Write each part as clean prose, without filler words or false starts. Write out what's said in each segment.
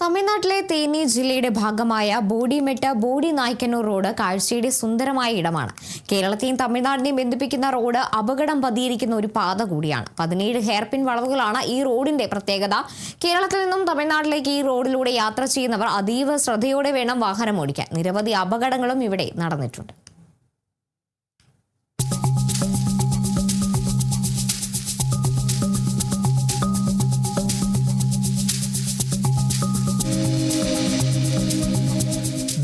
തമിഴ്നാട്ടിലെ തേനി ജില്ലയുടെ ഭാഗമായ ബോഡിമെട്ട് ബോഡി നായ്ക്കന്നൂർ റോഡ് കാഴ്ചയുടെ സുന്ദരമായ ഇടമാണ്. കേരളത്തെയും തമിഴ്നാടിനെയും ബന്ധിപ്പിക്കുന്ന റോഡ് അപകടം പതിയിരിക്കുന്ന ഒരു പാത കൂടിയാണ്. 17 ഹെയർപിൻ വളവുകളാണ് ഈ റോഡിന്റെ പ്രത്യേകത. കേരളത്തിൽ നിന്നും തമിഴ്നാട്ടിലേക്ക് ഈ റോഡിലൂടെ യാത്ര ചെയ്യുന്നവർ അതീവ ശ്രദ്ധയോടെ വേണം വാഹനം ഓടിക്കാൻ. നിരവധി അപകടങ്ങളും ഇവിടെ നടന്നിട്ടുണ്ട്.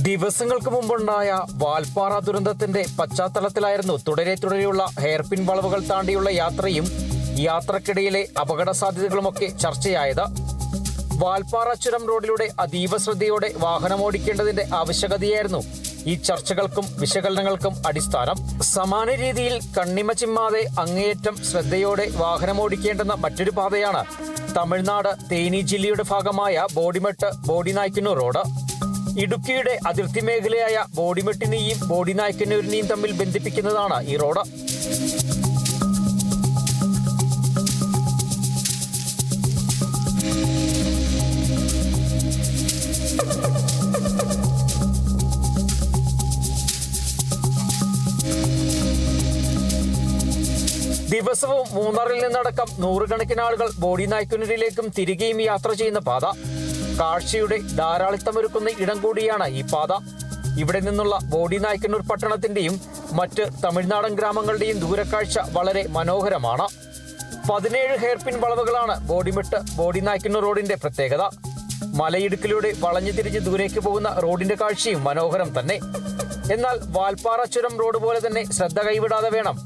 ദിവസങ്ങൾക്ക് മുമ്പുണ്ടായ വാൽപ്പാറ ദുരന്തത്തിന്റെ പശ്ചാത്തലത്തിലായിരുന്നു തുടരെയുള്ള ഹെയർപിൻ വളവുകൾ താണ്ടിയുള്ള യാത്രയും യാത്രക്കിടയിലെ അപകട സാധ്യതകളുമൊക്കെ ചർച്ചയായത്. വാൽപ്പാറ ചുരം റോഡിലൂടെ അതീവ ശ്രദ്ധയോടെ വാഹനമോടിക്കേണ്ടതിന്റെ ആവശ്യകതയായിരുന്നു ഈ ചർച്ചകൾക്കും വിശകലനങ്ങൾക്കും അടിസ്ഥാനം. സമാന രീതിയിൽ കണ്ണിമ ചിമ്മാതെ അങ്ങേയറ്റം ശ്രദ്ധയോടെ വാഹനമോടിക്കേണ്ടുന്ന മറ്റൊരു പാതയാണ് തമിഴ്നാട് തേനി ജില്ലയുടെ ഭാഗമായ ബോഡിമെട്ട് ബോഡി നായ്ക്കന്നൂർ റോഡ്. ഇടുക്കിയുടെ അതിർത്തി മേഖലയായ ബോഡിമെട്ടിനെയും ബോഡി നായ്ക്കന്നൂരിനെയും തമ്മിൽ ബന്ധിപ്പിക്കുന്നതാണ് ഈ റോഡ്. ദിവസവും മൂന്നാറിൽ നിന്നടക്കം നൂറുകണക്കിന് ആളുകൾ ബോഡി നായ്ക്കന്നൂരിലേക്കും തിരികെയും യാത്ര ചെയ്യുന്ന പാത. കാഴ്ചയുടെ ധാരാളിത്തമൊരുക്കുന്ന ഇടം കൂടിയാണ് ഈ പാത. ഇവിടെ നിന്നുള്ള ബോഡി നായ്ക്കന്നൂർ പട്ടണത്തിന്റെയും മറ്റ് തമിഴ്നാടൻ ഗ്രാമങ്ങളുടെയും ദൂരക്കാഴ്ച വളരെ മനോഹരമാണ്. 17 ഹെയർപിൻ വളവുകളാണ് ബോഡിമെട്ട് ബോഡി നായ്ക്കന്നൂർ റോഡിന്റെ പ്രത്യേകത. മലയിടുക്കിലൂടെ വളഞ്ഞു തിരിഞ്ഞ് ദൂരേക്ക് പോകുന്ന റോഡിന്റെ കാഴ്ചയും മനോഹരം തന്നെ. എന്നാൽ വാൽപ്പാറ ചുരം റോഡ് പോലെ തന്നെ ശ്രദ്ധ കൈവിടാതെ വേണം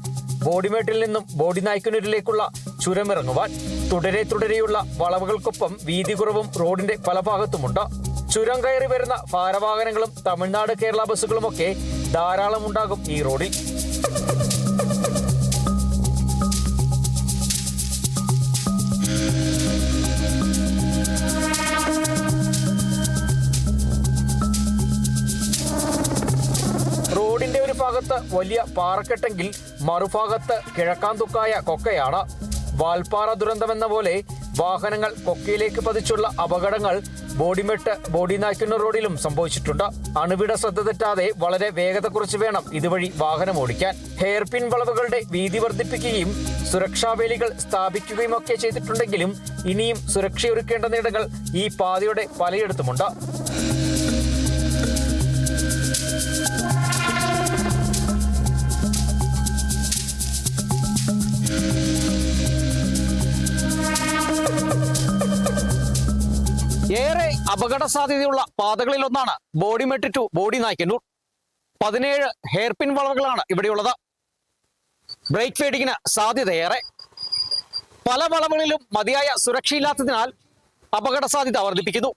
ബോഡിമെട്ടിൽ നിന്നും ബോഡി നായ്ക്കന്നൂരിലേക്കുള്ള ചുരമിറങ്ങുവാൻ. തുടരെയുള്ള വളവുകൾക്കൊപ്പം വീതി കുറവും റോഡിന്റെ പല ഭാഗത്തുമുണ്ട്. ചുരം കയറി വരുന്ന ഭാരവാഹനങ്ങളും തമിഴ്നാട് കേരള ബസ്സുകളുമൊക്കെ ധാരാളം ഉണ്ടാകും ഈ റോഡിൽ. റോഡിന്റെ ഒരു ഭാഗത്ത് വലിയ പാറക്കെട്ടെങ്കിൽ മറുഭാഗത്ത് കിഴക്കാന്തുക്കായ കൊക്കയാണ്. വാൽപ്പാറ ദുരന്തമെന്ന പോലെ വാഹനങ്ങൾ കൊക്കയിലേക്ക് പതിച്ചുള്ള അപകടങ്ങൾ ബോഡിമെട്ട് ബോഡി നായ്ക്കന്നൂർ റോഡിലും സംഭവിച്ചിട്ടുണ്ട്. അണുവിട ശ്രദ്ധ തെറ്റാതെ വളരെ വേഗത കുറച്ച് വേണം ഇതുവഴി വാഹനം ഓടിക്കാൻ. ഹെയർപിൻ വളവുകളുടെ വീതി വർദ്ധിപ്പിക്കുകയും സുരക്ഷാവേലികൾ സ്ഥാപിക്കുകയും ഒക്കെ ചെയ്തിട്ടുണ്ടെങ്കിലും ഇനിയും സുരക്ഷയൊരുക്കേണ്ട ഇടങ്ങൾ ഈ പാതയുടെ പലയിടത്തുമുണ്ട്. ഏറെ അപകട സാധ്യതയുള്ള പാതകളിൽ ഒന്നാണ് Bodimettu to Bodinayakanur. 17 hairpin വളവുകളാണ് ഇവിടെയുള്ളത്. ബ്രേക്ക് ഫീഡിങ്ങിന് സാധ്യതയേറെ. പല വളവുകളിലും മതിയായ സുരക്ഷയില്ലാത്തതിനാൽ അപകട സാധ്യത വർദ്ധിപ്പിക്കുന്നു.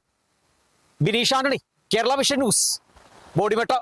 Bineesh Antony, Kerala vision news, Bodimettu.